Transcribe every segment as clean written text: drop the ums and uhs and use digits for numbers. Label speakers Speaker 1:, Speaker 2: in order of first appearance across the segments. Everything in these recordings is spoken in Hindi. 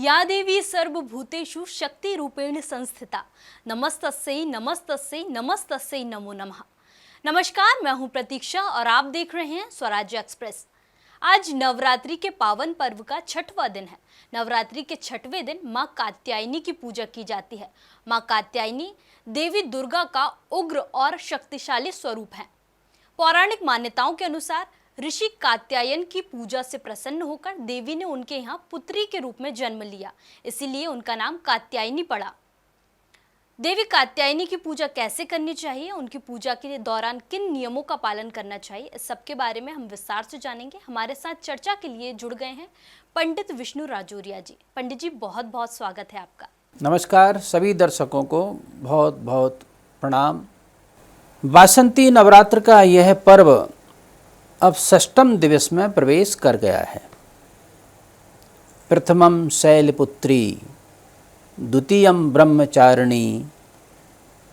Speaker 1: या देवी सर्वभूतेषु शक्ति रूपेण संस्थिता नमस्तस्यै नमस्तस्यै नमस्तस्यै नमो नमः। नमस्कार, मैं हूं प्रतीक्षा और आप देख रहे हैं स्वराज्य एक्सप्रेस। आज नवरात्रि के पावन पर्व का छठवां दिन है। नवरात्रि के छठवें दिन मां कात्यायनी की पूजा की जाती है। मां कात्यायनी देवी दुर्गा का उग्र और शक्तिशाली स्वरूप है। पौराणिक मान्यताओं के अनुसार ऋषि कात्यायन की पूजा से प्रसन्न होकर देवी ने उनके यहाँ पुत्री के रूप में जन्म लिया, इसीलिए उनका नाम कात्यायनी पड़ा। देवी कात्यायनी की पूजा कैसे करनी चाहिए, उनकी पूजा के दौरान किन नियमों का पालन करना चाहिए, इस सब के बारे में हम विस्तार से जानेंगे। हमारे साथ चर्चा के लिए जुड़ गए हैं पंडित विष्णु राजौरिया जी। पंडित जी, बहुत बहुत स्वागत है आपका।
Speaker 2: नमस्कार, सभी दर्शकों को बहुत बहुत प्रणाम। वासंती नवरात्र का यह पर्व अब षष्ठम दिवस में प्रवेश कर गया है। प्रथमम शैलपुत्री, द्वितीयम ब्रह्मचारिणी,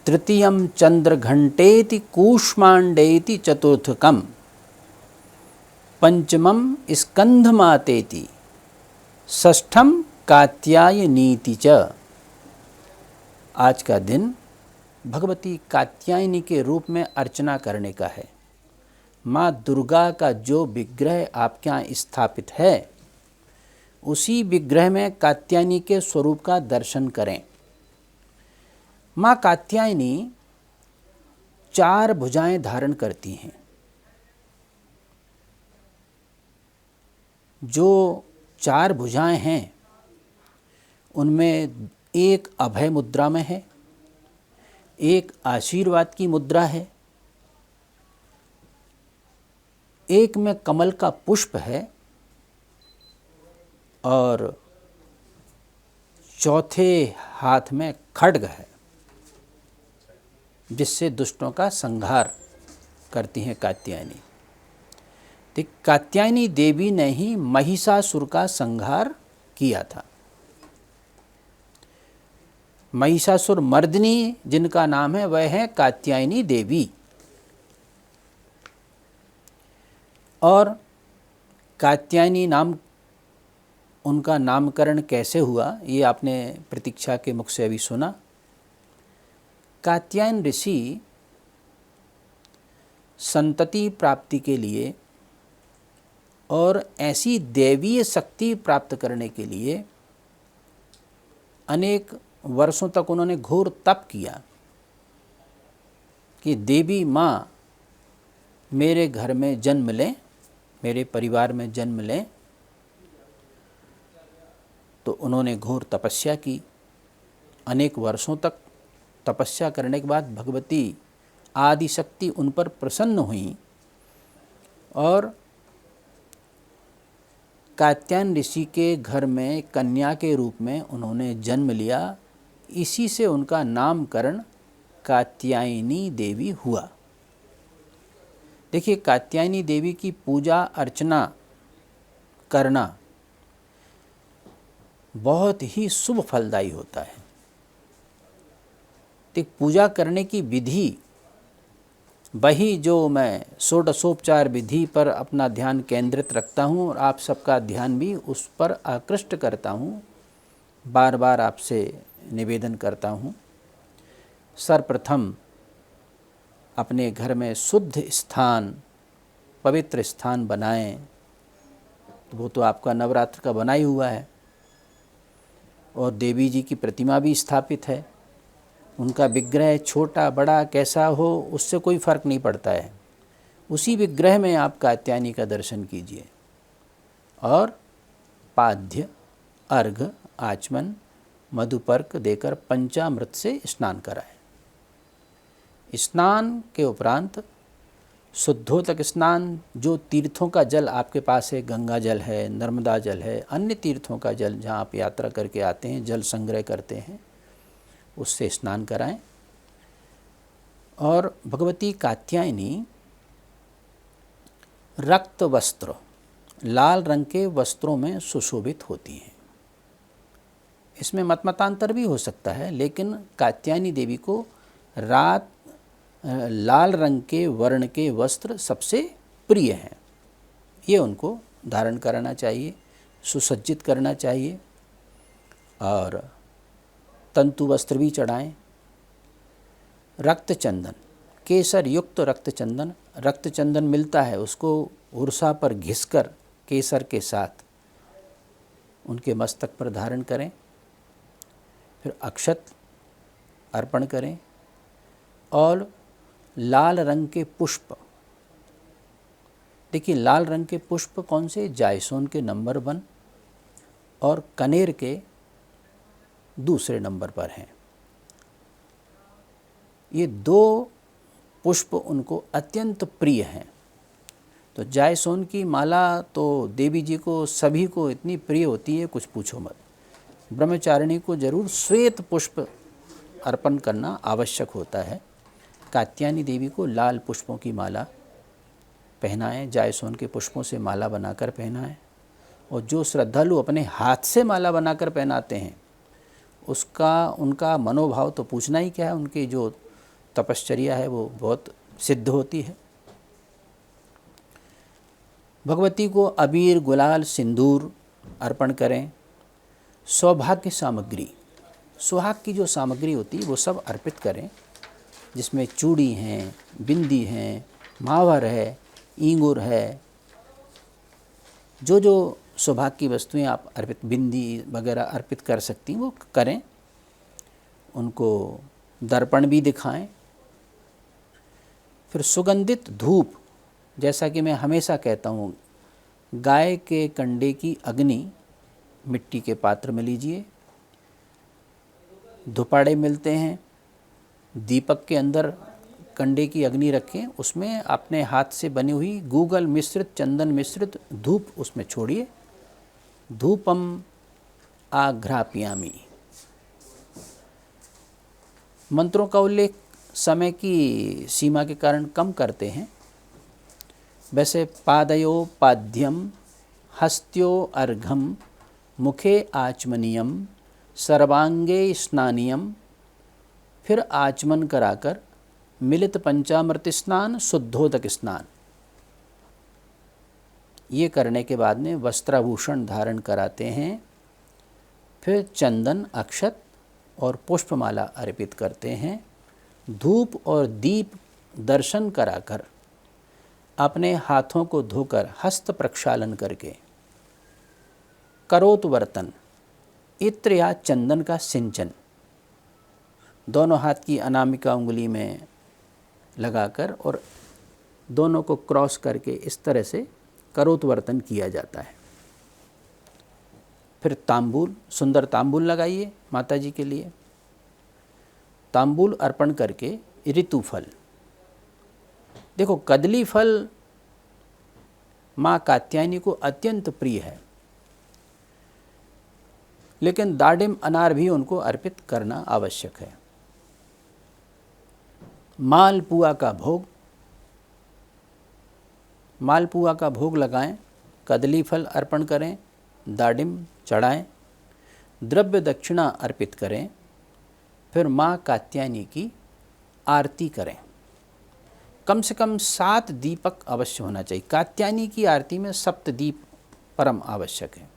Speaker 2: तृतीयम चंद्रघंटेति कूष्मांडेति चतुर्थकम, पंचमम स्कंधमातेति, षष्ठम कात्यायनीति च। आज का दिन भगवती कात्यायनी के रूप में अर्चना करने का है। माँ दुर्गा का जो विग्रह आपके यहाँ स्थापित है, उसी विग्रह में कात्यायनी के स्वरूप का दर्शन करें। माँ कात्यायनी 4 भुजाएं धारण करती हैं। जो 4 भुजाएं हैं, उनमें एक अभय मुद्रा में है, एक आशीर्वाद की मुद्रा है, एक में कमल का पुष्प है और चौथे हाथ में खड्ग है, जिससे दुष्टों का संहार करती हैं कात्यायनी। तो कात्यायनी देवी ने ही महिषासुर का संहार किया था। महिषासुर मर्दिनी जिनका नाम है, वह है कात्यायनी देवी। और कात्यायनी नाम, उनका नामकरण कैसे हुआ, ये आपने प्रतीक्षा के मुख से अभी सुना। कात्यायन ऋषि संतति प्राप्ति के लिए और ऐसी दैवीय शक्ति प्राप्त करने के लिए अनेक वर्षों तक उन्होंने घोर तप किया कि देवी माँ मेरे घर में जन्म लें, मेरे परिवार में जन्म लें। तो उन्होंने घोर तपस्या की। अनेक वर्षों तक तपस्या करने के बाद भगवती आदिशक्ति उन पर प्रसन्न हुई और कात्यायन ऋषि के घर में कन्या के रूप में उन्होंने जन्म लिया। इसी से उनका नामकरण कात्यायनी देवी हुआ। देखिए, कात्यायनी देवी की पूजा अर्चना करना बहुत ही शुभ फलदायी होता है। तो पूजा करने की विधि वही जो मैं षोडशोपचार विधि पर अपना ध्यान केंद्रित रखता हूँ और आप सबका ध्यान भी उस पर आकृष्ट करता हूँ, बार बार आपसे निवेदन करता हूँ। सर्वप्रथम अपने घर में शुद्ध स्थान, पवित्र स्थान बनाएं। तो वो तो आपका नवरात्र का बना ही हुआ है और देवी जी की प्रतिमा भी स्थापित है। उनका विग्रह छोटा बड़ा कैसा हो, उससे कोई फर्क नहीं पड़ता है। उसी विग्रह में आप कात्यायनी का दर्शन कीजिए और पाद्य, अर्घ, आचमन, मधुपर्क देकर पंचामृत से स्नान कराएं। स्नान के उपरांत शुद्धोदक स्नान, जो तीर्थों का जल आपके पास है, गंगा जल है, नर्मदा जल है, अन्य तीर्थों का जल जहाँ आप यात्रा करके आते हैं, जल संग्रह करते हैं, उससे स्नान कराएं। और भगवती कात्यायनी रक्त वस्त्र, लाल रंग के वस्त्रों में सुशोभित होती हैं। इसमें मतमतांतर भी हो सकता है, लेकिन कात्यायनी देवी को लाल रंग के वर्ण के वस्त्र सबसे प्रिय हैं। ये उनको धारण कराना चाहिए, सुसज्जित करना चाहिए। और तंतु वस्त्र भी चढ़ाएं। रक्त चंदन, केसर युक्त रक्त चंदन, रक्त चंदन मिलता है उसको उर्सा पर घिसकर केसर के साथ उनके मस्तक पर धारण करें। फिर अक्षत अर्पण करें और लाल रंग के पुष्प, देखिए लाल रंग के पुष्प कौन से, जायसोन के नंबर 1 और कनेर के दूसरे नंबर पर हैं। ये 2 पुष्प उनको अत्यंत प्रिय हैं। तो जायसोन की माला तो देवी जी को सभी को इतनी प्रिय होती है कुछ पूछो मत। ब्रह्मचारिणी को जरूर श्वेत पुष्प अर्पण करना आवश्यक होता है। कात्यायनी देवी को लाल पुष्पों की माला पहनाएं, जायसोन के पुष्पों से माला बनाकर पहनाएं। और जो श्रद्धालु अपने हाथ से माला बनाकर पहनाते हैं उनका मनोभाव तो पूछना ही क्या है, उनकी जो तपश्चर्या है वो बहुत सिद्ध होती है। भगवती को अबीर, गुलाल, सिंदूर अर्पण करें। सौभाग्य सामग्री, सुहाग की जो सामग्री होती है वो सब अर्पित करें, जिसमें चूड़ी हैं, बिंदी हैं, मावर है, ईंगुर है, जो सौभाग्य की वस्तुएं आप अर्पित, बिंदी वगैरह अर्पित कर सकती हैं वो करें। उनको दर्पण भी दिखाएं। फिर सुगंधित धूप, जैसा कि मैं हमेशा कहता हूँ, गाय के कंडे की अग्नि मिट्टी के पात्र में लीजिए। धुपाड़े मिलते हैं, दीपक के अंदर कंडे की अग्नि रखें, उसमें अपने हाथ से बनी हुई गूगल मिश्रित, चंदन मिश्रित धूप उसमें छोड़िए। धूपम आघ्रापयामि। मंत्रों का उल्लेख समय की सीमा के कारण कम करते हैं। वैसे पादयो पाद्यम, हस्त्यो अर्घम, मुखे आचमनीयम, सर्वांगे स्नानियम। फिर आचमन कराकर मिलित पंचामृत स्नान, शुद्धोदक स्नान। ये करने के बाद में वस्त्राभूषण धारण कराते हैं। फिर चंदन, अक्षत और पुष्पमाला अर्पित करते हैं। धूप और दीप दर्शन कराकर अपने हाथों को धोकर हस्त प्रक्षालन करके करोत वर्तन, इत्र या चंदन का सिंचन दोनों हाथ की अनामिका उंगली में लगाकर और दोनों को क्रॉस करके इस तरह से करोत वर्तन किया जाता है। फिर तांबूल, सुंदर तांबूल लगाइए माता जी के लिए। तांबूल अर्पण करके ऋतु फल, देखो कदली फल माँ कात्यायनी को अत्यंत प्रिय है, लेकिन दाडिम अनार भी उनको अर्पित करना आवश्यक है। मालपुआ का भोग, मालपुआ का भोग लगाएं, कदली फल अर्पण करें, दाडिम चढ़ाएं, द्रव्य दक्षिणा अर्पित करें। फिर माँ कात्यायनी की आरती करें। कम से कम 7 दीपक अवश्य होना चाहिए। कात्यायनी की आरती में सप्तदीप परम आवश्यक है।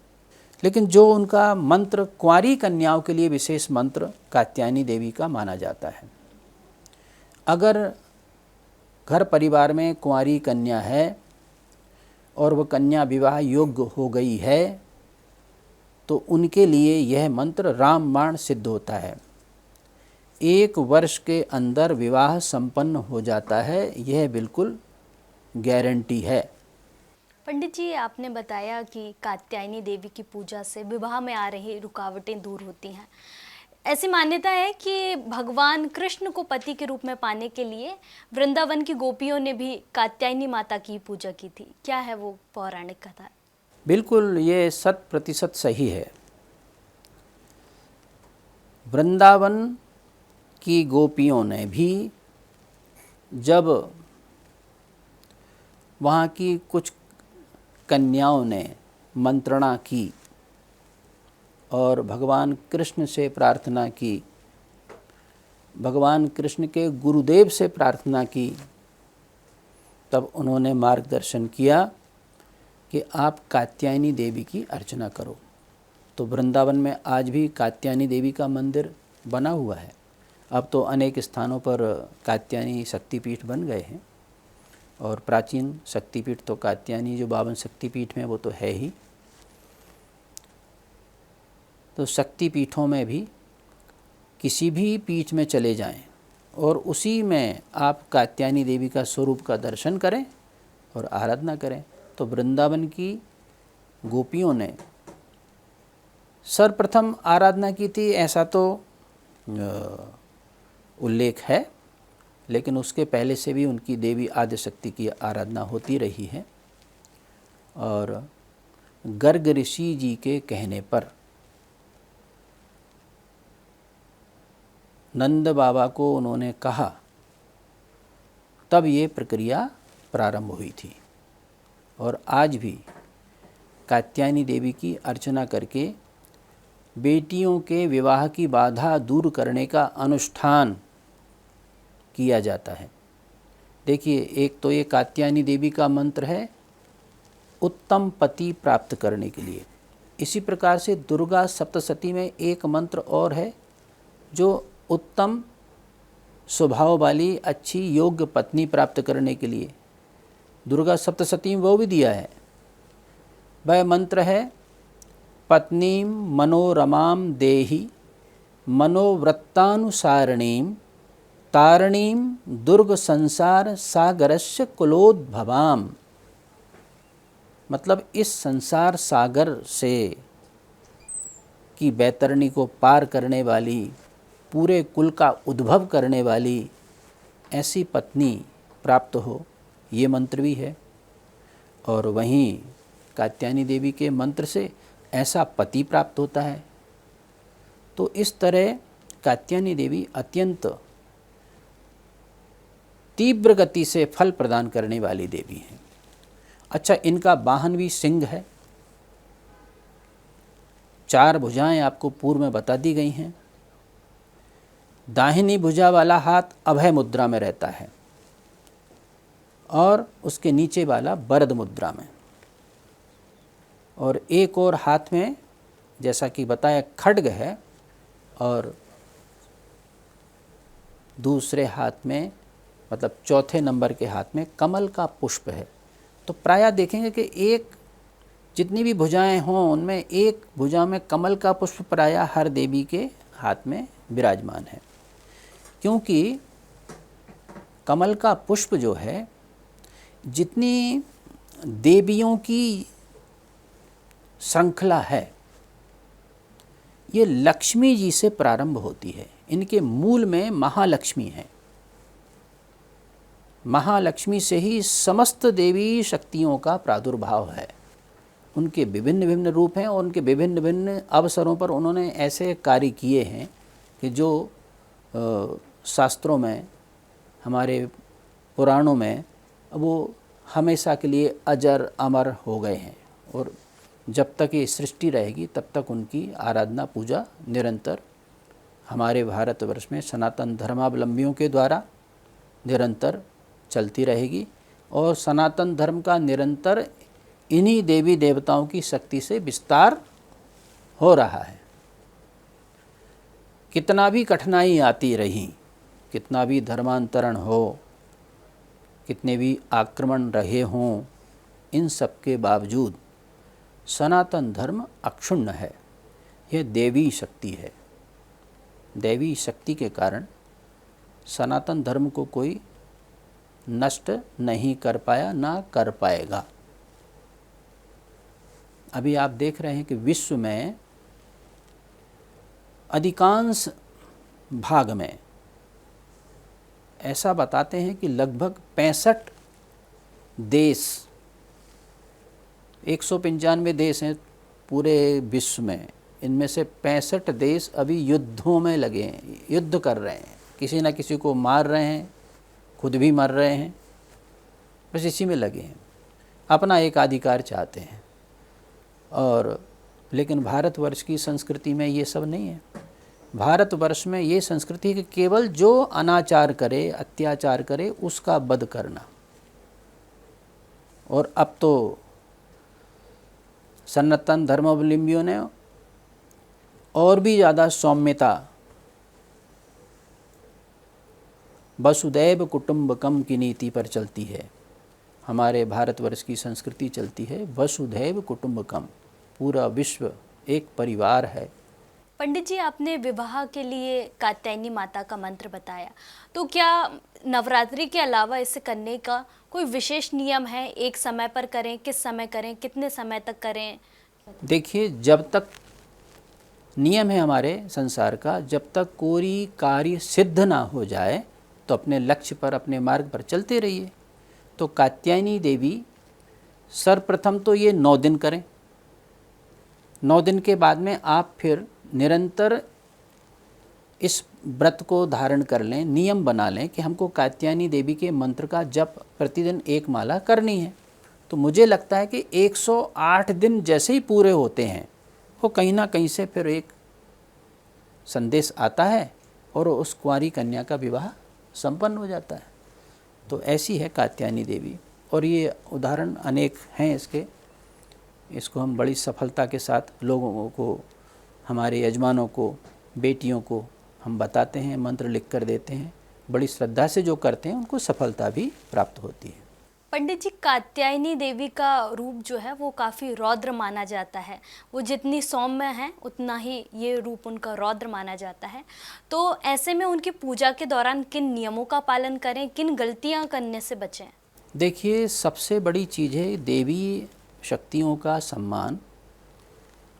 Speaker 2: लेकिन जो उनका मंत्र, कुंवारी कन्याओं के लिए विशेष मंत्र कात्यायनी देवी का माना जाता है। अगर घर परिवार में कुंवारी कन्या है और वह कन्या विवाह योग्य हो गई है तो उनके लिए यह मंत्र रामबाण सिद्ध होता है। 1 वर्ष के अंदर विवाह संपन्न हो जाता है, यह बिल्कुल गारंटी है।
Speaker 1: पंडित जी, आपने बताया कि कात्यायनी देवी की पूजा से विवाह में आ रही रुकावटें दूर होती हैं। ऐसी मान्यता है कि भगवान कृष्ण को पति के रूप में पाने के लिए वृंदावन की गोपियों ने भी कात्यायनी माता की पूजा की थी। क्या है वो पौराणिक कथा?
Speaker 2: बिल्कुल, ये 100% सही है। वृंदावन की गोपियों ने भी जब वहाँ की कुछ कन्याओं ने मंत्रणा की और भगवान कृष्ण से प्रार्थना की, भगवान कृष्ण के गुरुदेव से प्रार्थना की, तब उन्होंने मार्गदर्शन किया कि आप कात्यायनी देवी की अर्चना करो। तो वृंदावन में आज भी कात्यायनी देवी का मंदिर बना हुआ है। अब तो अनेक स्थानों पर कात्यायनी शक्तिपीठ बन गए हैं, और प्राचीन शक्तिपीठ तो कात्यायनी जो 52 शक्तिपीठ में वो तो है ही। तो शक्तिपीठों में भी किसी भी पीठ में चले जाएं और उसी में आप कात्यायनी देवी का स्वरूप का दर्शन करें और आराधना करें। तो वृंदावन की गोपियों ने सर्वप्रथम आराधना की थी, ऐसा तो उल्लेख है, लेकिन उसके पहले से भी उनकी देवी आदिशक्ति की आराधना होती रही है। और गर्ग ऋषि जी के कहने पर नंद बाबा को उन्होंने कहा, तब ये प्रक्रिया प्रारंभ हुई थी। और आज भी कात्यायनी देवी की अर्चना करके बेटियों के विवाह की बाधा दूर करने का अनुष्ठान किया जाता है। देखिए, एक तो ये कात्यायनी देवी का मंत्र है उत्तम पति प्राप्त करने के लिए। इसी प्रकार से दुर्गा सप्तशती में एक मंत्र और है जो उत्तम स्वभाव वाली अच्छी योग्य पत्नी प्राप्त करने के लिए दुर्गा सप्तशती में वो भी दिया है। वह मंत्र है पत्नीम मनोरमाम देहि मनोवृत्तानुसारणीम तारणीम दुर्ग संसार सागरस्य कुलोद्भवाम। मतलब इस संसार सागर से की बैतरणी को पार करने वाली, पूरे कुल का उद्भव करने वाली ऐसी पत्नी प्राप्त हो, ये मंत्र भी है। और वहीं कात्यायनी देवी के मंत्र से ऐसा पति प्राप्त होता है। तो इस तरह कात्यायनी देवी अत्यंत तीव्र गति से फल प्रदान करने वाली देवी हैं। अच्छा, इनका वाहन भी सिंह है। 4 भुजाएं आपको पूर्व में बता दी गई हैं। दाहिनी भुजा वाला हाथ अभय मुद्रा में रहता है और उसके नीचे वाला वरद मुद्रा में, और एक और हाथ में जैसा कि बताया खड्ग है, और दूसरे हाथ में मतलब चौथे नंबर के हाथ में कमल का पुष्प है। तो प्रायः देखेंगे कि एक जितनी भी भुजाएं हों उनमें एक भुजा में कमल का पुष्प प्रायः हर देवी के हाथ में विराजमान है, क्योंकि कमल का पुष्प जो है, जितनी देवियों की श्रृंखला है ये लक्ष्मी जी से प्रारंभ होती है। इनके मूल में महालक्ष्मी है। महालक्ष्मी से ही समस्त देवी शक्तियों का प्रादुर्भाव है। उनके विभिन्न विभिन्न रूप हैं और उनके विभिन्न विभिन्न अवसरों पर उन्होंने ऐसे कार्य किए हैं कि जो शास्त्रों में, हमारे पुराणों में वो हमेशा के लिए अजर अमर हो गए हैं। और जब तक ये सृष्टि रहेगी तब तक उनकी आराधना पूजा निरंतर हमारे भारतवर्ष में सनातन धर्मावलंबियों के द्वारा निरंतर चलती रहेगी। और सनातन धर्म का निरंतर इन्हीं देवी देवताओं की शक्ति से विस्तार हो रहा है। कितना भी कठिनाई आती रही, कितना भी धर्मांतरण हो, कितने भी आक्रमण रहे हों, इन सब के बावजूद सनातन धर्म अक्षुण्ण है। यह देवी शक्ति है। देवी शक्ति के कारण सनातन धर्म को कोई नष्ट नहीं कर पाया, ना कर पाएगा। अभी आप देख रहे हैं कि विश्व में अधिकांश भाग में ऐसा बताते हैं कि लगभग 65 देश, 195 देश हैं पूरे विश्व में, इनमें से 65 देश अभी युद्धों में लगे हैं, युद्ध कर रहे हैं, किसी न किसी को मार रहे हैं, खुद भी मर रहे हैं, बस इसी में लगे हैं, अपना एक अधिकार चाहते हैं। और लेकिन भारतवर्ष की संस्कृति में ये सब नहीं है। भारतवर्ष में ये संस्कृति है कि केवल जो अनाचार करे, अत्याचार करे, उसका वध करना। और अब तो सनातन धर्मावलंबियों ने और भी ज़्यादा सौम्यता, वसुदैव कुटुंबकम की नीति पर चलती है। हमारे भारतवर्ष की संस्कृति चलती है वसुधैव कुटुंबकम, पूरा विश्व एक परिवार है।
Speaker 1: पंडित जी, आपने विवाह के लिए कात्यायनी माता का मंत्र बताया, तो क्या नवरात्रि के अलावा इसे करने का कोई विशेष नियम है? एक समय पर करें, किस समय करें, कितने समय तक करें?
Speaker 2: देखिए, जब तक नियम है हमारे संसार का, जब तक कोई कार्य सिद्ध ना हो जाए तो अपने लक्ष्य पर, अपने मार्ग पर चलते रहिए। तो कात्यायनी देवी सर्वप्रथम तो ये 9 दिन करें। 9 दिन के बाद में आप फिर निरंतर इस व्रत को धारण कर लें, नियम बना लें कि हमको कात्यायनी देवी के मंत्र का जप प्रतिदिन 1 माला करनी है। तो मुझे लगता है कि 108 दिन जैसे ही पूरे होते हैं, वो कहीं ना कहीं से फिर एक संदेश आता है और उस कुंवारी कन्या का विवाह संपन्न हो जाता है। तो ऐसी है कात्यायनी देवी, और ये उदाहरण अनेक हैं इसको हम बड़ी सफलता के साथ लोगों को, हमारे यजमानों को, बेटियों को हम बताते हैं, मंत्र लिख कर देते हैं। बड़ी श्रद्धा से जो करते हैं उनको सफलता भी प्राप्त होती है।
Speaker 1: पंडित जी, कात्यायनी देवी का रूप जो है वो काफ़ी रौद्र माना जाता है। वो जितनी सौम्य है उतना ही ये रूप उनका रौद्र माना जाता है। तो ऐसे में उनकी पूजा के दौरान किन नियमों का पालन करें, किन गलतियां करने से बचें?
Speaker 2: देखिए, सबसे बड़ी चीज़ है देवी शक्तियों का सम्मान।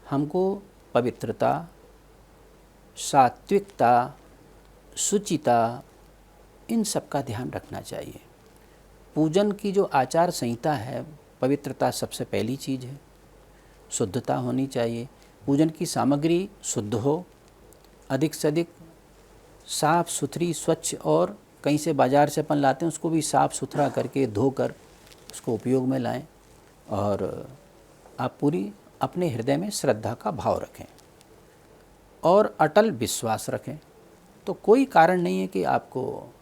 Speaker 2: हमको पवित्रता, सात्विकता, शुचिता, इन सब का ध्यान रखना चाहिए। पूजन की जो आचार संहिता है, पवित्रता सबसे पहली चीज़ है, शुद्धता होनी चाहिए। पूजन की सामग्री शुद्ध हो, अधिक से अधिक साफ़ सुथरी, स्वच्छ, और कहीं से बाज़ार से अपन लाते हैं उसको भी साफ़ सुथरा करके धोकर उसको उपयोग में लाएं। और आप पूरी अपने हृदय में श्रद्धा का भाव रखें और अटल विश्वास रखें। तो कोई कारण नहीं है कि आपको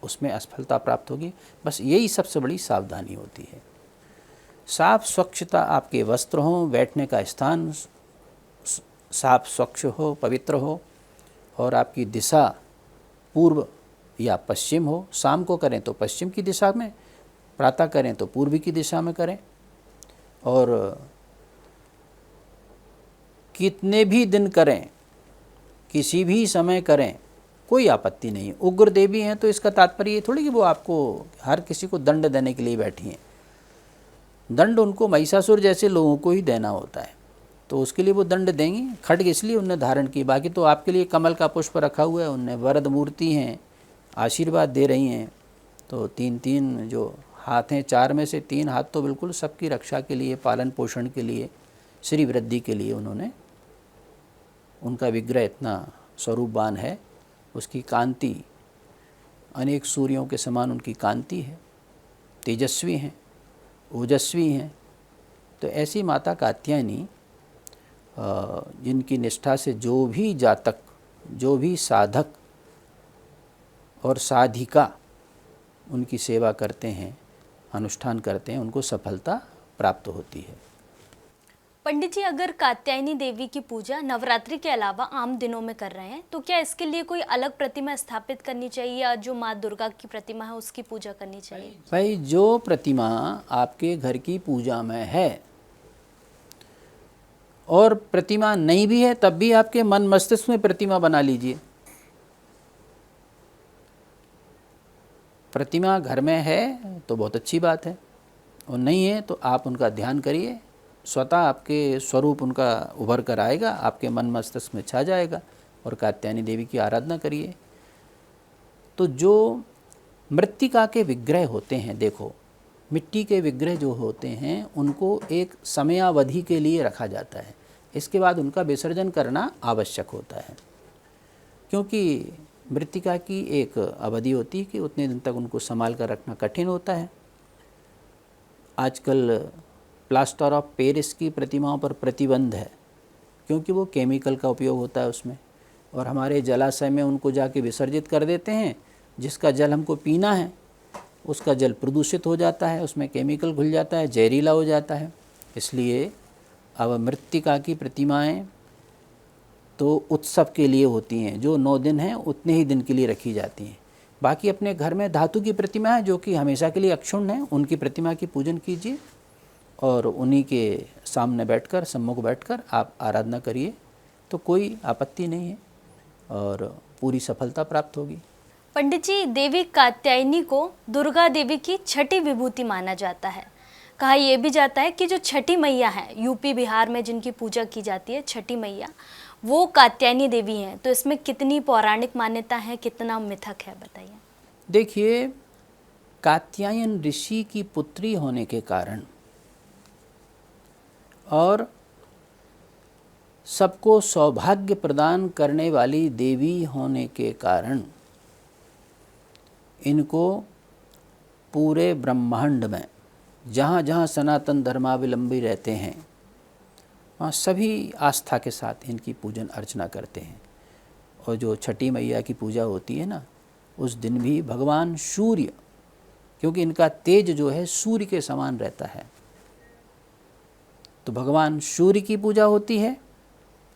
Speaker 2: उसमें असफलता प्राप्त होगी। बस यही सबसे बड़ी सावधानी होती है। साफ स्वच्छता, आपके वस्त्र हों, बैठने का स्थान साफ स्वच्छ हो, पवित्र हो, और आपकी दिशा पूर्व या पश्चिम हो। शाम को करें तो पश्चिम की दिशा में, प्रातः करें तो पूर्व की दिशा में करें। और कितने भी दिन करें, किसी भी समय करें, कोई आपत्ति नहीं। उग्र देवी हैं तो इसका तात्पर्य ये थोड़ी कि वो आपको हर किसी को दंड देने के लिए बैठी हैं। दंड उनको महिषासुर जैसे लोगों को ही देना होता है, तो उसके लिए वो दंड देंगी। खड्ग इसलिए उनने धारण की, बाकी तो आपके लिए कमल का पुष्प रखा हुआ है, उनने वरद मूर्ति हैं, आशीर्वाद दे रही हैं। तो 3 जो हाथ हैं, 4 में से 3 हाथ तो बिल्कुल सबकी रक्षा के लिए, पालन पोषण के लिए, श्री वृद्धि के लिए उन्होंने, उनका विग्रह इतना स्वरूपवान है, उसकी कांति अनेक सूर्यों के समान उनकी कांति है, तेजस्वी हैं, ओजस्वी हैं। तो ऐसी माता कात्यायनी, जिनकी निष्ठा से जो भी जातक, जो भी साधक और साधिका उनकी सेवा करते हैं, अनुष्ठान करते हैं, उनको सफलता प्राप्त होती है।
Speaker 1: पंडित जी, अगर कात्यायनी देवी की पूजा नवरात्रि के अलावा आम दिनों में कर रहे हैं तो क्या इसके लिए कोई अलग प्रतिमा स्थापित करनी चाहिए, या जो माँ दुर्गा की प्रतिमा है उसकी पूजा करनी चाहिए?
Speaker 2: भाई, जो प्रतिमा आपके घर की पूजा में है, और प्रतिमा नहीं भी है तब भी आपके मन मस्तिष्क में प्रतिमा बना लीजिए। प्रतिमा घर में है तो बहुत अच्छी बात है, और नहीं है तो आप उनका ध्यान करिए, स्वतः आपके स्वरूप उनका उभर कर आएगा, आपके मन मस्तिष्क में छा जाएगा, और कात्यायनी देवी की आराधना करिए। तो जो मृत्तिका के विग्रह होते हैं, देखो मिट्टी के विग्रह जो होते हैं उनको एक समयावधि के लिए रखा जाता है, इसके बाद उनका विसर्जन करना आवश्यक होता है, क्योंकि मृत्तिका की एक अवधि होती है कि उतने दिन तक उनको संभाल कर रखना कठिन होता है। आजकल प्लास्टर ऑफ पेरिस की प्रतिमाओं पर प्रतिबंध है, क्योंकि वो केमिकल का उपयोग होता है उसमें, और हमारे जलाशय में उनको जाके विसर्जित कर देते हैं। जिसका जल हमको पीना है उसका जल प्रदूषित हो जाता है, उसमें केमिकल घुल जाता है, जहरीला हो जाता है। इसलिए अब मृत्तिका की प्रतिमाएं तो उत्सव के लिए होती हैं, जो 9 दिन हैं उतने ही दिन के लिए रखी जाती हैं। बाकी अपने घर में धातु की प्रतिमा है जो कि हमेशा के लिए अक्षुण्ण है, उनकी प्रतिमा की पूजन कीजिए और उन्हीं के सामने बैठकर, सम्मुख बैठकर आप आराधना करिए, तो कोई आपत्ति नहीं है और पूरी सफलता प्राप्त होगी।
Speaker 1: पंडित जी, देवी कात्यायनी को दुर्गा देवी की छठी विभूति माना जाता है। कहा यह भी जाता है कि जो छठी मैया है, यूपी बिहार में जिनकी पूजा की जाती है, छठी मैया, वो कात्यायनी देवी हैं। तो इसमें कितनी पौराणिक मान्यता है, कितना मिथक है, बताइए।
Speaker 2: देखिए, कात्यायन ऋषि की पुत्री होने के कारण और सबको सौभाग्य प्रदान करने वाली देवी होने के कारण इनको पूरे ब्रह्मांड में जहाँ जहाँ सनातन धर्मावलंबी रहते हैं वहाँ सभी आस्था के साथ इनकी पूजन अर्चना करते हैं। और जो छठी मैया की पूजा होती है ना, उस दिन भी भगवान सूर्य, क्योंकि इनका तेज जो है सूर्य के समान रहता है, तो भगवान सूर्य की पूजा होती है,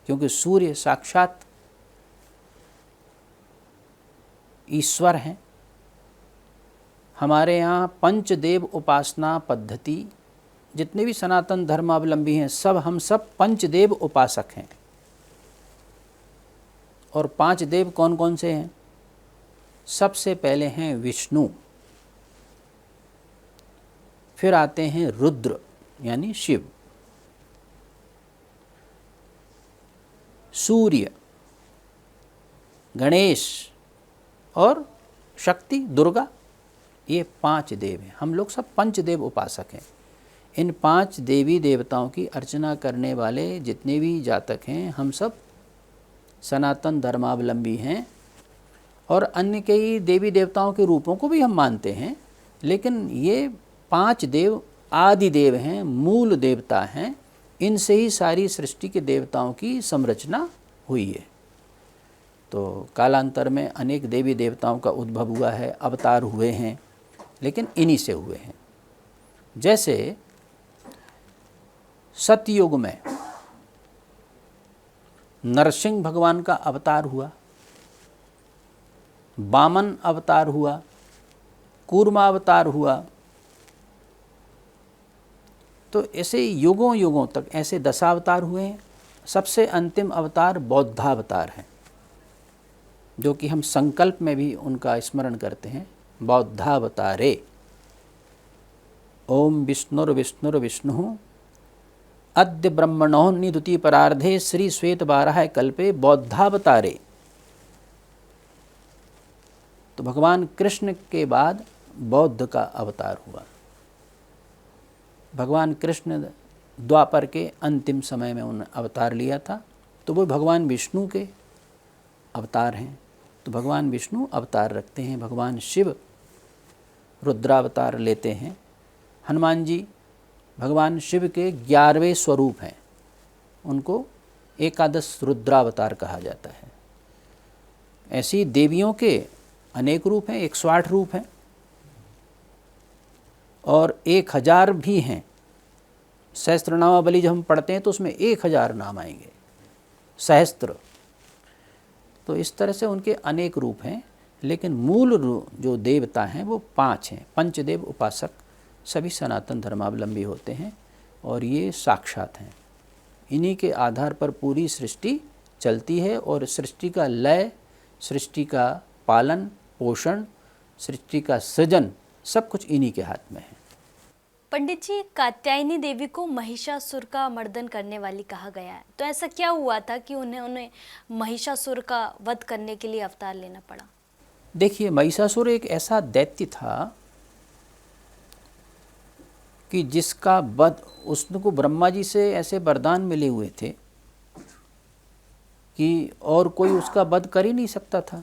Speaker 2: क्योंकि सूर्य साक्षात ईश्वर हैं। हमारे यहाँ पंचदेव उपासना पद्धति, जितने भी सनातन धर्मावलंबी हैं हम सब पंचदेव उपासक हैं। और 5 देव कौन कौन से हैं? सबसे पहले हैं विष्णु, फिर आते हैं रुद्र यानी शिव, सूर्य, गणेश और शक्ति दुर्गा। ये 5 देव हैं। हम लोग सब पंचदेव उपासक हैं। इन 5 देवी देवताओं की अर्चना करने वाले जितने भी जातक हैं, हम सब सनातन धर्मावलंबी हैं और अन्य कई देवी देवताओं के रूपों को भी हम मानते हैं, लेकिन ये 5 देव आदि देव हैं, मूल देवता हैं। इनसे ही सारी सृष्टि के देवताओं की संरचना हुई है। तो कालांतर में अनेक देवी देवताओं का उद्भव हुआ है, अवतार हुए हैं, लेकिन इन्हीं से हुए हैं। जैसे सतयुग में नरसिंह भगवान का अवतार हुआ, वामन अवतार हुआ, कूर्मा अवतार हुआ, तो ऐसे युगों युगों तक ऐसे दशावतार हुए हैं। सबसे अंतिम अवतार बौद्धावतार है, जो कि हम संकल्प में भी उनका स्मरण करते हैं, बौद्धावतारे। ओम विष्णुर्विष्णुर्विष्णु अद्य ब्रह्मणो निदुति परार्धे श्री श्वेत बाराह कल्पे बौद्धावतारे। तो भगवान कृष्ण के बाद बौद्ध का अवतार हुआ। भगवान कृष्ण द्वापर के अंतिम समय में उन्होंने अवतार लिया था, तो वो भगवान विष्णु के अवतार हैं। तो भगवान विष्णु अवतार रखते हैं, भगवान शिव रुद्रावतार लेते हैं। हनुमान जी भगवान शिव के 11वें स्वरूप हैं, उनको एकादश रुद्रावतार कहा जाता है। ऐसी देवियों के अनेक रूप हैं, 108 रूप हैं और 1000 भी हैं। सहस्त्रनामावली जब हम पढ़ते हैं तो उसमें 1000 नाम आएंगे, सहस्त्र। तो इस तरह से उनके अनेक रूप हैं, लेकिन मूल जो देवता हैं वो 5 हैं। पंचदेव उपासक सभी सनातन धर्मावलंबी होते हैं और ये साक्षात हैं। इन्हीं के आधार पर पूरी सृष्टि चलती है और सृष्टि का लय, सृष्टि का पालन पोषण, सृष्टि का सृजन, सब कुछ इन्हीं के हाथ में है।
Speaker 1: पंडित जी, कात्यायनी देवी को महिषासुर का मर्दन करने वाली कहा गया है, तो ऐसा क्या हुआ था कि उन्हें महिषासुर का वध करने के लिए अवतार लेना पड़ा?
Speaker 2: देखिए, महिषासुर एक ऐसा दैत्य था कि जिसका वध, उसको ब्रह्मा जी से ऐसे वरदान मिले हुए थे कि और कोई उसका वध कर ही नहीं सकता था।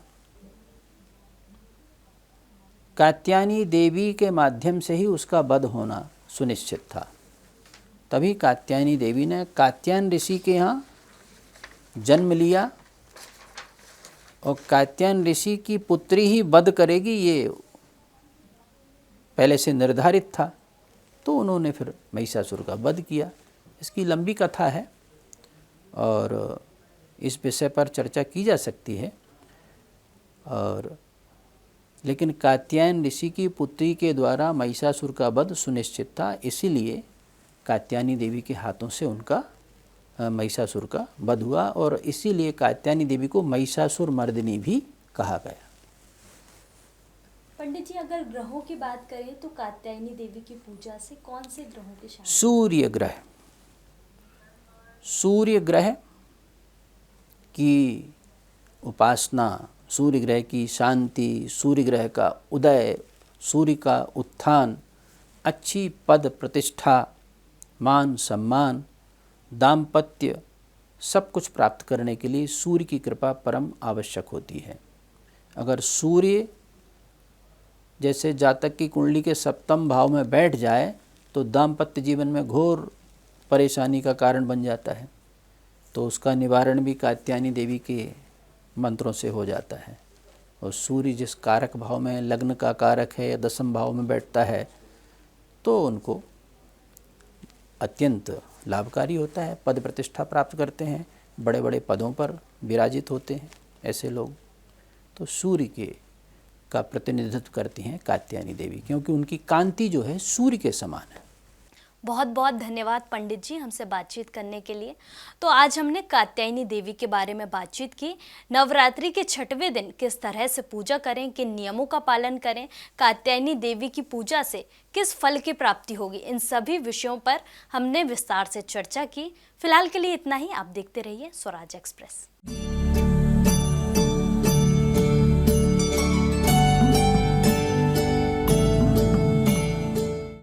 Speaker 2: कात्यायनी देवी के माध्यम से ही उसका वध होना सुनिश्चित था। तभी कात्यायनी देवी ने कात्यायन ऋषि के यहाँ जन्म लिया और कात्यायन ऋषि की पुत्री ही वध करेगी, ये पहले से निर्धारित था। तो उन्होंने फिर महिषासुर का वध किया। इसकी लंबी कथा है और इस विषय पर चर्चा की जा सकती है। और लेकिन कात्यायन ऋषि की पुत्री के द्वारा महिषासुर का वध सुनिश्चित था, इसीलिए कात्यायनी देवी के हाथों से उनका महिषासुर का वध हुआ, और इसीलिए कात्यायनी देवी को महिषासुर मर्दिनी भी कहा गया।
Speaker 1: पंडित जी, अगर ग्रहों की बात करें तो कात्यायनी देवी की पूजा से कौन से ग्रहों की शांति?
Speaker 2: सूर्य ग्रह, सूर्य ग्रह की उपासना, सूर्य ग्रह की शांति, सूर्य ग्रह का उदय, सूर्य का उत्थान, अच्छी पद प्रतिष्ठा, मान सम्मान, दाम्पत्य, सब कुछ प्राप्त करने के लिए सूर्य की कृपा परम आवश्यक होती है। अगर सूर्य जैसे जातक की कुंडली के सप्तम भाव में बैठ जाए तो दाम्पत्य जीवन में घोर परेशानी का कारण बन जाता है, तो उसका निवारण भी कात्यायनी देवी के मंत्रों से हो जाता है। और सूर्य जिस कारक भाव में, लग्न का कारक है या दसम भाव में बैठता है, तो उनको अत्यंत लाभकारी होता है, पद प्रतिष्ठा प्राप्त करते हैं, बड़े बड़े पदों पर विराजित होते हैं ऐसे लोग। तो सूर्य का प्रतिनिधित्व करती हैं कात्यायनी देवी, क्योंकि उनकी कांति जो है सूर्य के समान है।
Speaker 1: बहुत बहुत धन्यवाद पंडित जी हमसे बातचीत करने के लिए। तो आज हमने कात्यायनी देवी के बारे में बातचीत की। नवरात्रि के 6वें दिन किस तरह से पूजा करें, किन नियमों का पालन करें, कात्यायनी देवी की पूजा से किस फल की प्राप्ति होगी, इन सभी विषयों पर हमने विस्तार से चर्चा की। फिलहाल के लिए इतना ही। आप देखते रहिए स्वराज एक्सप्रेस।